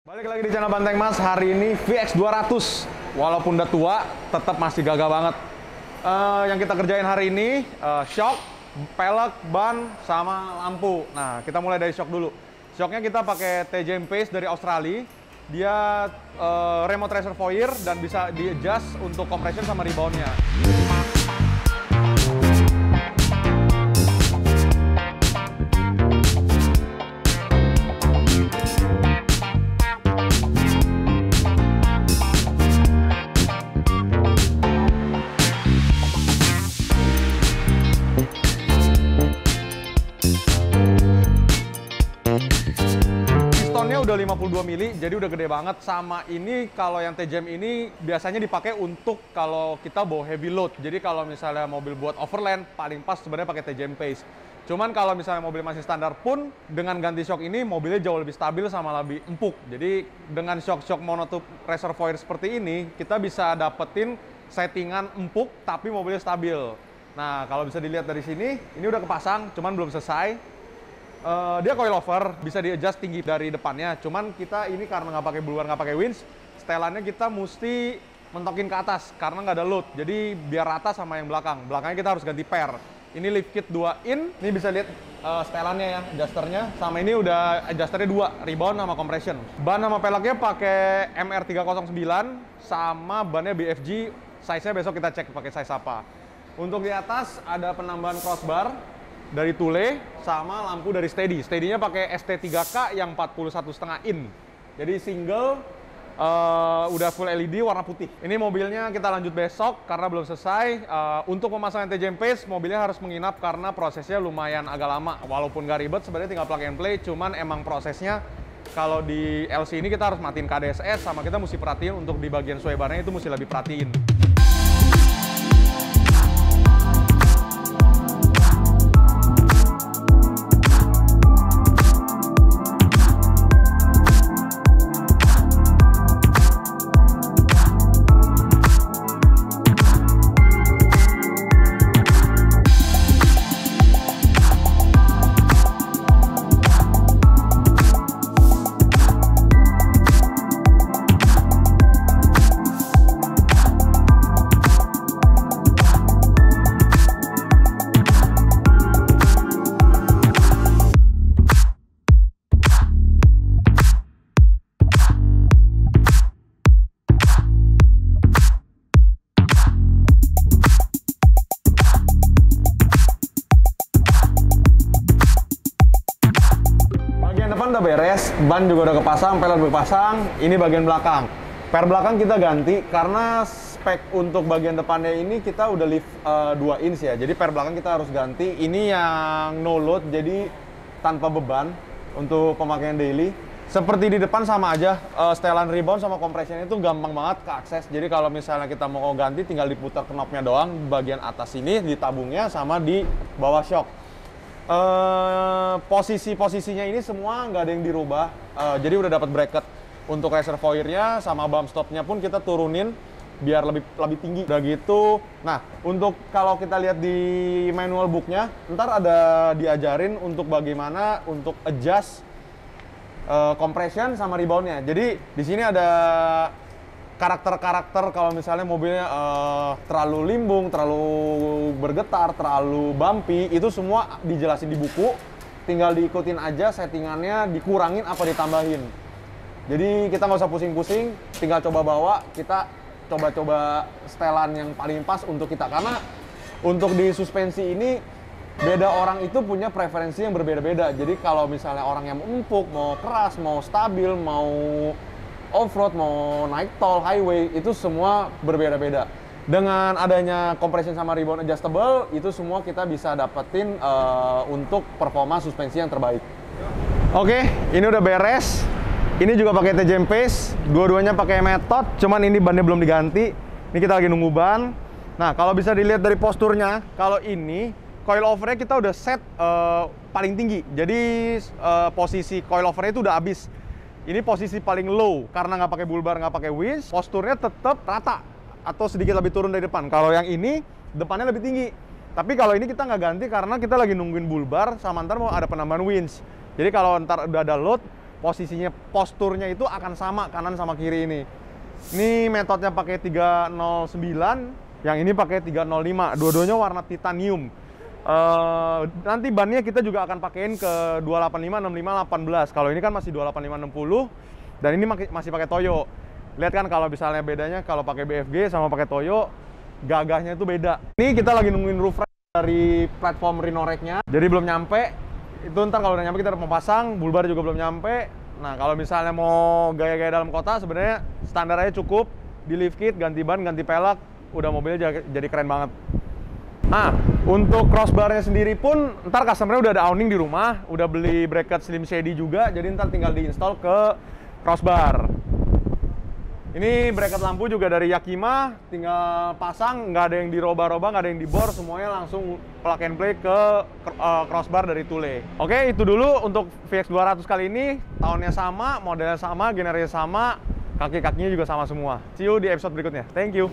Balik lagi di channel Banteng Mas. Hari ini VX 200. Walaupun udah tua, tetap masih gagah banget. Yang kita kerjain hari ini, shock, pelek, ban, sama lampu. Nah, kita mulai dari shock dulu. Shocknya kita pakai TJM Pace dari Australia. Dia remote reservoir dan bisa di-adjust untuk compression sama reboundnya. Udah 52 mili, jadi udah gede banget. Sama ini, kalau yang TJM ini biasanya dipakai untuk kalau kita bawa heavy load. Jadi kalau misalnya mobil buat overland, paling pas sebenarnya pakai TJM Pace. Cuman kalau misalnya mobil masih standar pun, dengan ganti shock ini, mobilnya jauh lebih stabil sama lebih empuk. Jadi dengan shock-shock monotube reservoir seperti ini, kita bisa dapetin settingan empuk, tapi mobilnya stabil. Nah, kalau bisa dilihat dari sini, ini udah kepasang, cuman belum selesai. Dia coilover, bisa di-adjust tinggi dari depannya. Cuman kita ini karena nggak pakai bulbar, nggak pakai winch, setelannya kita mesti mentokin ke atas karena nggak ada load. Jadi biar rata sama yang belakang. Belakangnya kita harus ganti per. Ini lift kit 2 in. Ini bisa lihat setelannya ya, adjusternya. Sama ini udah adjusternya 2, rebound sama compression. Ban sama peleknya pakai MR309 sama bannya BFG. Size-nya besok kita cek pakai size apa. Untuk di atas ada penambahan crossbar dari Thule sama lampu dari Steady. Steady-nya pakai ST3K yang 41,5 in. Jadi single, udah full LED warna putih. Ini mobilnya kita lanjut besok karena belum selesai. Untuk pemasangan TJM Pace, mobilnya harus menginap karena prosesnya lumayan agak lama. Walaupun gak ribet, sebenarnya tinggal plug and play. Cuman emang prosesnya kalau di LC ini kita harus matiin KDSS, sama kita mesti perhatiin untuk di bagian sway barnya itu mesti lebih perhatiin. Udah beres, ban juga udah kepasang, pelek udah kepasang. Ini bagian belakang. Per belakang kita ganti karena spek untuk bagian depannya ini kita udah lift 2 inch ya. Jadi per belakang kita harus ganti. Ini yang no load, jadi tanpa beban untuk pemakaian daily. Seperti di depan sama aja, setelan rebound sama compression itu gampang banget ke akses. Jadi kalau misalnya kita mau ganti, tinggal diputar knobnya doang. Bagian atas ini di tabungnya sama di bawah shock. Posisi-posisinya ini semua nggak ada yang dirubah, jadi udah dapat bracket untuk reservoirnya sama bump stopnya pun kita turunin biar lebih tinggi. Udah gitu. Nah, untuk kalau kita lihat di manual booknya, ntar ada diajarin untuk bagaimana untuk adjust compression sama reboundnya. Jadi di sini ada karakter-karakter kalau misalnya mobilnya terlalu limbung, terlalu bergetar, terlalu bumpy, itu semua dijelasin di buku. Tinggal diikutin aja settingannya, dikurangin apa ditambahin. Jadi kita nggak usah pusing-pusing, tinggal coba bawa, kita coba-coba setelan yang paling pas untuk kita. Karena untuk di suspensi ini, beda orang itu punya preferensi yang berbeda-beda. Jadi kalau misalnya orang yang empuk, mau keras, mau stabil, mau off-road, mau naik tol, highway, itu semua berbeda-beda. Dengan adanya compression sama rebound adjustable, itu semua kita bisa dapetin untuk performa suspensi yang terbaik. Oke, ini udah beres. Ini juga pakai TJM Pace, dua-duanya pakai method, cuman ini bannya belum diganti. Ini kita lagi nunggu ban. Nah, kalau bisa dilihat dari posturnya, kalau ini coilovernya kita udah set paling tinggi. Jadi posisi coilovernya itu udah habis. Ini posisi paling low, karena nggak pakai bulbar, nggak pakai winch, posturnya tetap rata atau sedikit lebih turun dari depan. Kalau yang ini, depannya lebih tinggi. Tapi kalau ini kita nggak ganti karena kita lagi nungguin bulbar, sama ntar mau ada penambahan winch. Jadi kalau ntar udah ada load, posisinya, posturnya itu akan sama kanan sama kiri ini. Ini metodenya pakai 309, yang ini pakai 305. Dua-duanya warna titanium. Nanti bannya kita juga akan pakein ke 285, 65, 18. Kalau ini kan masih 285, 60, dan ini masih pakai Toyo. Lihat kan kalau misalnya bedanya kalau pakai BFG sama pakai Toyo, gagahnya itu beda. Ini kita lagi nungguin roof rack dari platform Rhino-Rack-nya. Jadi belum nyampe. Itu ntar kalau udah nyampe kita udah mau pasang, bull bar juga belum nyampe. Nah, kalau misalnya mau gaya-gaya dalam kota, sebenarnya standar aja cukup. Di lift kit, ganti ban, ganti pelek, udah mobilnya jadi keren banget. Nah, untuk crossbarnya sendiri pun, ntar customer-nya udah ada awning di rumah, udah beli bracket Slim Shady juga, jadi ntar tinggal diinstal ke crossbar. Ini bracket lampu juga dari Yakima, tinggal pasang, nggak ada yang dirobah-robah, nggak ada yang dibor, semuanya langsung plug and play ke crossbar dari Thule. Oke, itu dulu untuk VX200 kali ini. Tahunnya sama, modelnya sama, generasinya sama, kaki-kakinya juga sama semua. See you di episode berikutnya. Thank you.